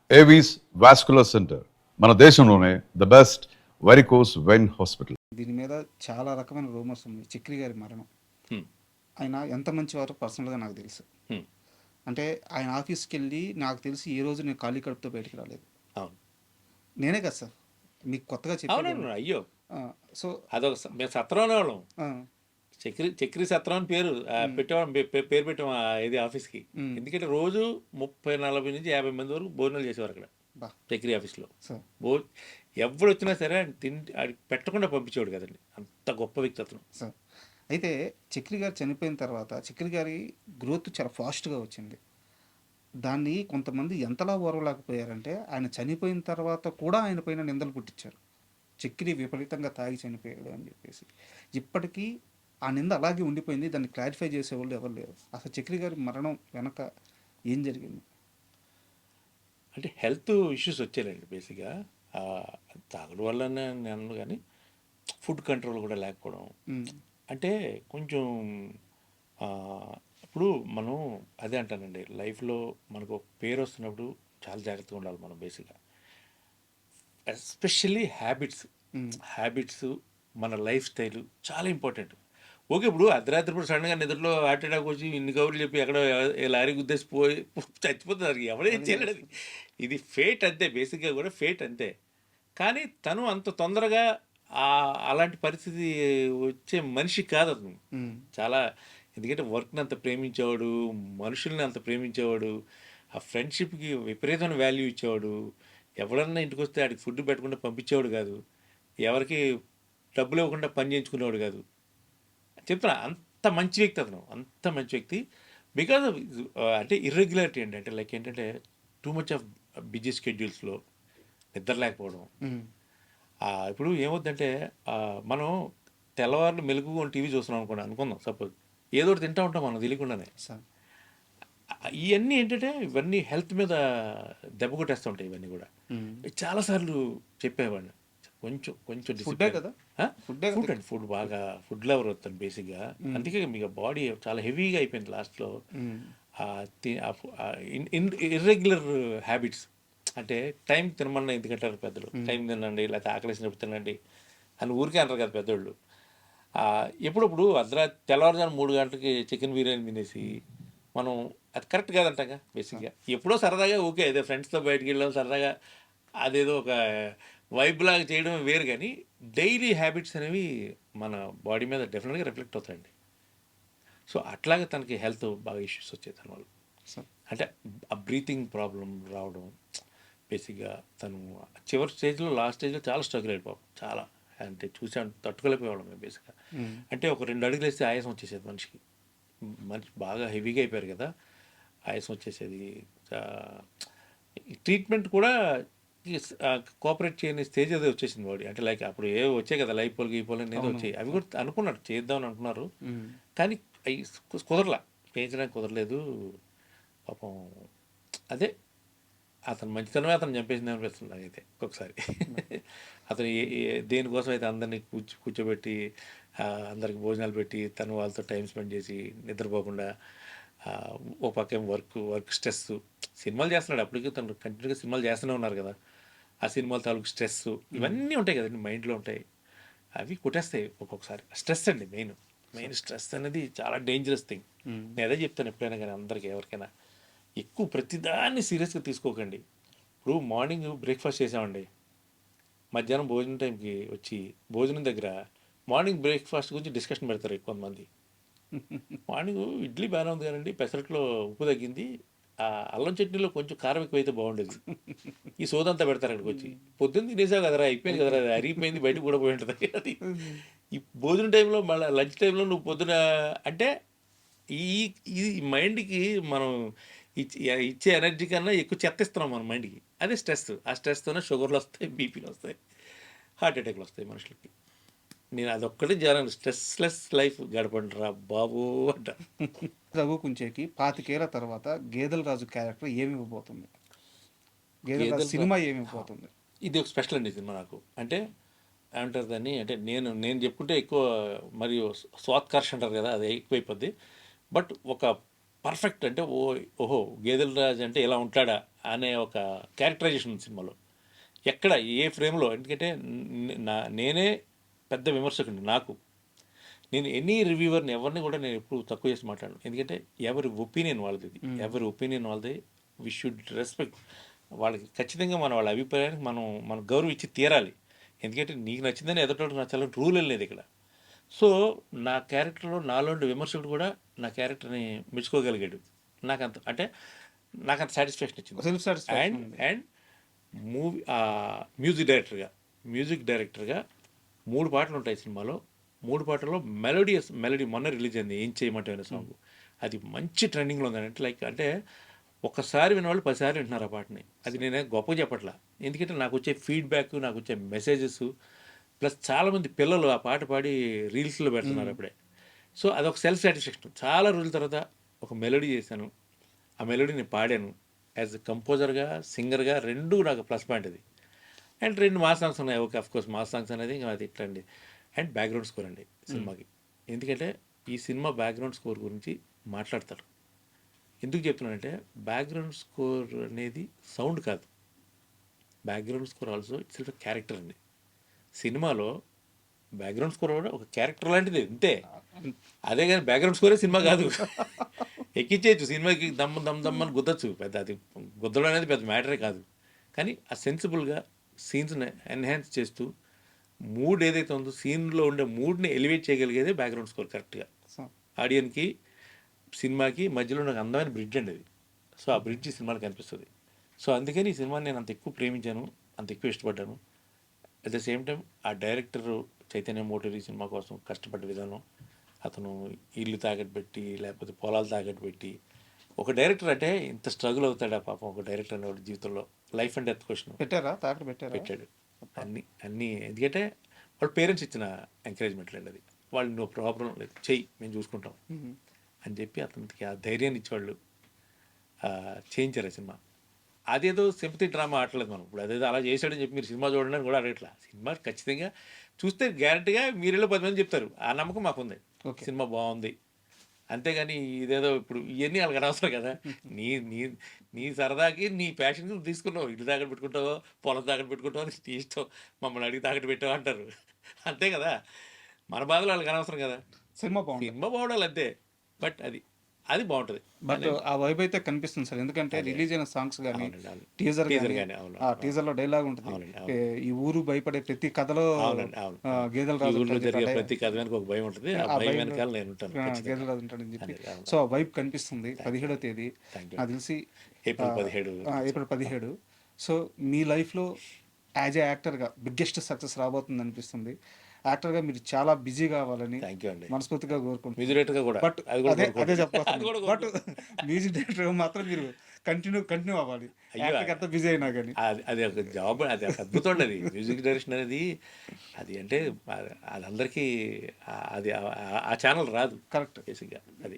Avis vascular centre మన దేశంలోనే the best varicose vein hospital. దీని మీద చాలా రకమైన రూమర్స్ ఉన్నాయి. చక్రి గారి మరణం, ఆయన ఎంత మంచివారో పర్సనల్గా నాకు తెలుసు. అంటే ఆయన ఆఫీస్కి వెళ్ళి నాకు తెలిసి ఏ రోజు నేను ఖాళీ కడుపుతో బయటకు రాలేదు. అవును, నేనే కదా సార్ మీకు కొత్తగా చెప్పాను. అవునండి. అయ్యో, సో అదొక మేము సత్రం అనేవాళ్ళం. చక్రి సత్రం అని పేరు పెట్టేవాళ్ళం, పేరు పెట్టాం ఇది ఆఫీస్కి. ఎందుకంటే రోజు 30-40 నుంచి 50 మంది వరకు భోజనాలు చేసేవారు అక్కడ చక్రి ఆఫీస్లో. ఎవరు వచ్చినా సరే పెట్టకుండా పంపించేవాడు కదండి, అంత గొప్ప వ్యక్తి అతను. సార్ అయితే చక్రి గారు చనిపోయిన తర్వాత చక్రి గారి గ్రోత్ చాలా ఫాస్ట్గా వచ్చింది. దాన్ని కొంతమంది ఎంతలా ఓర్వలేకపోయారంటే ఆయన చనిపోయిన తర్వాత కూడా ఆయన పైన నిందలు పుట్టించారు. చక్రి విపరీతంగా తాగి చనిపోయాడు అని చెప్పేసి. ఇప్పటికీ ఆ నింద అలాగే ఉండిపోయింది. దాన్ని క్లారిఫై చేసేవాళ్ళు ఎవరు లేరు. అసలు చక్రి గారి మరణం వెనక ఏం జరిగింది? అంటే హెల్త్ ఇష్యూస్ వచ్చాయండి బేసిక్గా. తాగడం వల్లనే నేను కానీ ఫుడ్ కంట్రోల్ కూడా లేకపోవడం. అంటే కొంచెం ఇప్పుడు మనం అదే అంటానండి, లైఫ్లో మనకు పేరు వస్తున్నప్పుడు చాలా జాగ్రత్తగా ఉండాలి మనం బేసిక్గా. ఎస్పెషల్లీ హ్యాబిట్స్ మన లైఫ్ స్టైల్ చాలా ఇంపార్టెంట్. ఓకే, ఇప్పుడు అర్ధరాత్రి ఇప్పుడు సడన్గా నిద్రలో హార్ట్ అటాక్ వచ్చి ఇన్ని కబుర్లు చెప్పి ఎక్కడ లారీ గుద్దేసి పోయి చచ్చిపోతున్నారు, ఎవరేం చేయలేదు. ఇది ఫేట్ అంతే, బేసిక్గా కూడా ఫేట్ అంతే. కానీ తను అంత తొందరగా అలాంటి పరిస్థితి వచ్చే మనిషి కాదు అతను. చాలా, ఎందుకంటే వర్క్ని అంత ప్రేమించేవాడు, మనుషుల్ని అంత ప్రేమించేవాడు, ఆ ఫ్రెండ్షిప్కి విపరీతమైన వాల్యూ ఇచ్చేవాడు. ఎవరన్నా ఇంటికి వస్తే ఆడికి ఫుడ్ పెట్టకుండా పంపించేవాడు కాదు, ఎవరికి డబ్బులు ఇవ్వకుండా పని చేయించుకునేవాడు కాదు. చెప్తున్నా, అంత మంచి వ్యక్తి అతను, అంత మంచి వ్యక్తి. బికాజ్ అంటే ఇర్రెగ్యులారిటీ అండి, అంటే లైక్ ఏంటంటే టూ మచ్ ఆఫ్ బిజీ స్కెడ్యూల్స్లో నిద్ర లేకపోవడం. ఇప్పుడు ఏమవుద్దంటే మనం తెల్లవారులు మెలుగుగా టీవీ చూస్తున్నాం అనుకుందాం సపోజ్, ఏదో ఒకటి తింటూ ఉంటాం మనం తెలియకుండానే. ఇవన్నీ ఏంటంటే ఇవన్నీ హెల్త్ మీద దెబ్బ కొట్టేస్తూ ఉంటాయి. ఇవన్నీ కూడా చాలాసార్లు చెప్పేవాడిని, కొంచెం ఫుడ్ బాగా ఫుడ్ లవర్ అవుతాను బేసిక్గా. అందుకే మీకు బాడీ చాలా హెవీగా అయిపోయింది లాస్ట్లో. ఇర్రెగ్యులర్ హ్యాబిట్స్, అంటే టైం తినమన్నా ఎందుకంటారు పెద్దలు, టైం తినండి లేకపోతే ఆకలేసినప్పుడు తినండి అని ఊరికే అంటారు కదా పెద్దోళ్ళు. ఎప్పుడప్పుడు తెల్లవారుజాము 3 గంటలకి చికెన్ బిర్యానీ తినేసి మనం, అది కరెక్ట్ కాదంటాగా బేసిక్గా. ఎప్పుడో సరదాగా ఓకే, అదే ఫ్రెండ్స్తో బయటకు వెళ్ళాం సరదాగా, అదేదో ఒక వైబ్ లాగా చేయడం వేరు. కానీ డైలీ హ్యాబిట్స్ అనేవి మన బాడీ మీద డెఫినెట్గా రిఫ్లెక్ట్ అవుతాయండి. సో అట్లాగే తనకి హెల్త్ బాగా ఇష్యూస్ వచ్చాయి దానివల్ల. అంటే ఆ బ్రీతింగ్ ప్రాబ్లం రావడం, బేసిక్గా తను చివరి స్టేజ్లో, లాస్ట్ స్టేజ్లో చాలా స్ట్రగుల్ అయిపోయాం. చాలా అంటే చూసాను, తట్టుకోలేకపోయాడు మేము బేసిక్గా. అంటే ఒక 2 అడుగులు వేస్తే ఆయాసం వచ్చేసేది మనిషికి. మనిషి బాగా హెవీగా అయిపోయారు కదా, ఆయాసం వచ్చేసేది. ట్రీట్మెంట్ కూడా కోఆపరేట్ చేయని స్టేజ్ అదే వచ్చేసింది బాడీ. అంటే లైక్ అప్పుడు ఏవో వచ్చాయి కదా లైపోల్ గీపోల్ అనేది వచ్చాయి, అవి కూడా అనుకున్నారు చేద్దామని అనుకున్నారు. కానీ అవి కుదరలా, చేయించడానికి కుదరలేదు పాపం. అదే అతను మంచితనమే అతను చంపేసింది అనిపిస్తుంది నాకైతే ఒక్కొక్కసారి. అతను దేనికోసం అయితే అందరినీ కూర్చోబెట్టి అందరికి భోజనాలు పెట్టి తను వాళ్ళతో టైం స్పెండ్ చేసి నిద్రపోకుండా, ఒక పక్క వర్క్ స్ట్రెస్, సినిమాలు చేస్తున్నాడు అప్పటికి, తను కంటిన్యూగా సినిమాలు చేస్తూనే ఉన్నారు కదా, ఆ సినిమాల తాలూకు స్ట్రెస్ ఇవన్నీ ఉంటాయి కదండి, మైండ్లో ఉంటాయి. అవి కొట్టేస్తాయి ఒక్కొక్కసారి. స్ట్రెస్ అండి మెయిన్ స్ట్రెస్ అనేది చాలా డేంజరస్ థింగ్. నేను అదే చెప్తాను ఎప్పుడైనా కానీ అందరికీ, ఎవరికైనా ఎక్కువ ప్రతిదాన్ని సీరియస్గా తీసుకోకండి. ఇప్పుడు మార్నింగ్ బ్రేక్ఫాస్ట్ చేసామండి, మధ్యాహ్నం భోజనం టైంకి వచ్చి భోజనం దగ్గర మార్నింగ్ బ్రేక్ఫాస్ట్ గురించి డిస్కషన్ పెడతారు కొంతమంది. మార్నింగ్ ఇడ్లీ బాగానే ఉంది కదండి, పెసరట్లో ఉప్పు తగ్గింది, అల్లం చట్నీలో కొంచెం కారం ఎక్కువైతే బాగుండేది, ఈ సోదంతా పెడతారు అక్కడికి వచ్చి. పొద్దున్న తినేసావు కదరా, అయిపోయింది కదరా, అది అరిగిపోయింది, బయటకు కూడా పోయి ఉంటుంది అది. ఈ భోజనం టైంలో మళ్ళీ లంచ్ టైంలో నువ్వు పొద్దున అంటే ఈ మైండ్కి మనం ఇచ్చే ఎనర్జీ కన్నా ఎక్కువ చెత్త ఇస్తున్నాం మన మైండ్కి. అదే స్ట్రెస్. ఆ స్ట్రెస్తోనే షుగర్లు వస్తాయి, బీపీలు వస్తాయి, హార్ట్ అటాక్లు వస్తాయి మనుషులకి. నేను అదొక్కటే జరగను, స్ట్రెస్లెస్ లైఫ్ గడపండి రా బాబు అంట. రఘు కుంచేకి 25 ఏళ్ల తర్వాత గేదెల రాజు క్యారెక్టర్ ఏమి ఇవ్వబోతుంది? గేదెల రాజు సినిమా ఏమి ఇవ్వబోతుంది? ఇది ఒక స్పెషల్ అండి సినిమా నాకు. అంటే ఏమంటారు దాన్ని, అంటే నేను చెప్పుకుంటే ఎక్కువ మరియు స్వాత్కర్ష అంటారు కదా, అది ఎక్కువైపోద్ది. బట్ ఒక పర్ఫెక్ట్ అంటే ఓహో గేదెల రాజు అంటే ఇలా ఉంటాడా అనే ఒక క్యారెక్టరైజేషన్ ఉంది సినిమాలో. ఎక్కడ ఏ ఫ్రేమ్లో, ఎందుకంటే నేనే పెద్ద విమర్శకుడిని. నేను ఎనీ రివ్యూవర్ని ఎవరిని కూడా నేను ఎప్పుడు తక్కువ చేసి మాట్లాడను. ఎందుకంటే ఎవరి ఒపీనియన్ వాళ్ళది, ఎవరి ఒపీనియన్ వాళ్ళది. వి షుడ్ రెస్పెక్ట్ వాళ్ళకి. ఖచ్చితంగా వాళ్ళ అభిప్రాయానికి మనం గౌరవం ఇచ్చి తీరాలి. ఎందుకంటే నీకు నచ్చిందని ఎదుటోడికి నచ్చాలని రూల్ లేదు ఇక్కడ. సో నా క్యారెక్టర్లో నాలో ఉండే విమర్శకుడు కూడా నా క్యారెక్టర్ని మెచ్చుకోగలిగాడు. నాకంత సాటిస్ఫాక్షన్ ఇచ్చింది. Self satisfaction and movie music డైరెక్టర్గా 3 పాటలు ఉంటాయి సినిమాలో. 3 పాటల్లో మెలోడీ మొన్న రిలీజ్ అయింది ఏం చేయమంటే అనే సాంగ్. అది మంచి ట్రెండింగ్లో ఉంది. అంటే ఒక్కసారి విన్నవాళ్ళు 10 సార్లు వింటున్నారు ఆ పాటని. అది నేనే గొప్పగా చెప్పట్లా. ఎందుకంటే నాకు వచ్చే ఫీడ్బ్యాక్, నాకు వచ్చే మెసేజెస్, ప్లస్ చాలామంది పిల్లలు ఆ పాట పాడి రీల్స్లో పెడుతున్నారు అప్పుడే. సో అదొక సెల్ఫ్ సాటిస్ఫాక్షన్. చాలా రోజుల తర్వాత ఒక మెలోడీ చేశాను, ఆ మెలోడీ నేను పాడాను. యాజ్ కంపోజర్గా, సింగర్గా 2 నాకు ప్లస్ పాయింట్ అది. అండ్ 2 మాస్ సాంగ్స్ ఉన్నాయి. ఓకే, అఫ్కోర్స్ మాస్ సాంగ్స్ అనేది ఇంకా అది ఇట్లా అండి. అండ్ బ్యాక్గ్రౌండ్ స్కోర్ అండి సినిమాకి. ఎందుకంటే ఈ సినిమా బ్యాక్గ్రౌండ్ స్కోర్ గురించి మాట్లాడతారు. ఎందుకు చెప్తున్నానంటే బ్యాక్గ్రౌండ్ స్కోర్ అనేది సౌండ్ కాదు. Background score also it's self character అండి. సినిమాలో బ్యాక్గ్రౌండ్ స్కోర్ కూడా ఒక క్యారెక్టర్ లాంటిది అంతే. అదే కానీ బ్యాక్గ్రౌండ్ స్కోరే సినిమా కాదు. ఎక్కించేయచ్చు సినిమాకి, దమ్మని గుద్దచ్చు. పెద్ద అది గుద్దడం అనేది పెద్ద మ్యాటరే కాదు. కానీ ఆ సెన్సిబుల్గా సీన్స్ని ఎన్హాన్స్ చేస్తూ మూడ్ ఏదైతే ఉందో సీన్లో ఉండే మూడ్ని ఎలివేట్ చేయగలిగేదే బ్యాక్గ్రౌండ్ స్కోర్ కరెక్ట్గా. ఆడియన్కి సినిమాకి మధ్యలో నాకు అందమైన బ్రిడ్జ్ అండి అది. సో ఆ బ్రిడ్జ్ సినిమాలో కనిపిస్తుంది. సో అందుకని ఈ సినిమాని నేను అంత ఎక్కువ ప్రేమించాను, అంత ఎక్కువ ఇష్టపడ్డాను. అట్ ద సేమ్ టైం ఆ డైరెక్టర్ చైతన్య మోటూరి సినిమా కోసం కష్టపడ్డ విధానం, అతను ఇల్లు తాకట్టు పెట్టి లేకపోతే పొలాలు తాకట్టు పెట్టి, ఒక డైరెక్టర్ అంటే ఇంత స్ట్రగుల్ అవుతాడా పాపం ఒక డైరెక్టర్ అనేవాడు జీవితంలో. లైఫ్ అండ్ డెత్ క్వశ్చన్ పెట్టాడు అన్నీ. ఎందుకంటే వాళ్ళ పేరెంట్స్ ఇచ్చిన ఎంకరేజ్మెంట్ లేదు అది. వాళ్ళు నువ్వు ప్రాబ్లం లేదు, చెయ్యి, మేము చూసుకుంటాం అని చెప్పి అతనికి ఆ ధైర్యాన్ని ఇచ్చేవాళ్ళు చేయించారు ఆ సినిమా. అదేదో సింపతి డ్రామా ఆడలేదు మనం. ఇప్పుడు అదేదో అలా చేశాడని చెప్పి మీరు సినిమా చూడండి అని కూడా అడగట్లా. సినిమా ఖచ్చితంగా చూస్తే గ్యారంటీగా మీరేలో 10 మంది చెప్తారు. ఆ నమ్మకం మాకుంది, సినిమా బాగుంది. అంతేగాని ఇదేదో ఇప్పుడు ఇవన్నీ వాళ్ళకి అనవసరం కదా. నీ నీ నీ సరదాకి నీ ప్యాషన్కి తీసుకున్నావు. ఇల్లు తాకట్టు పెట్టుకుంటావో పొలం తాకట్టు పెట్టుకుంటావో నీ ఇష్టం. మమ్మల్ని అడిగి తాకట్టు పెట్టావు అంటారు. అంతే కదా, మన బాధలు వాళ్ళకి అనవసరం కదా. సినిమా బాగుండాలి అంతే. బట్ అది బాగుంటుంది. బట్ ఆ వైబ్ అయితే కనిపిస్తుంది సార్. ఎందుకంటే రిలీజ్ అయిన సాంగ్స్ కానీ, టీజర్ కానీ, ఆ టీజర్ లో డైలాగ్ ఉంటుంది, ఈ ఊరు భయపడే ప్రతి కథలో గేదెల రాజు ప్రతి కథ వెనక ఒక భయం ఉంటుంది. గేదెల రాజు ఉంటాడని చెప్పి. సో ఆ వైబ్ కనిపిస్తుంది. 17వ తేదీ నాకు తెలిసి ఏప్రిల్ 17. సో మీ లైఫ్లో యాజ్ ఏ యాక్టర్గా బిగ్గెస్ట్ సక్సెస్ రాబోతుంది అనిపిస్తుంది. యాక్టర్గా మీరు చాలా బిజీ కావాలని మనస్ఫూర్తిగా కోరుకుంటున్నాను. మ్యూజిక్ డైరెక్టర్గా కూడా బట్ అదే చెప్పాలి. బట్ మ్యూజిక్ డైరెక్టర్ మాత్రం మీరు కంటిన్యూ అవ్వాలి. ఎంత బిజీ అయినా కానీ అది ఒక జాబ్, అది ఒక అద్భుతం అది. మ్యూజిక్ డైరెక్షన్ అనేది అది అంటే అది అందరికీ అది ఆ ఛానల్ రాదు కరెక్ట్ బేసిక్గా. అది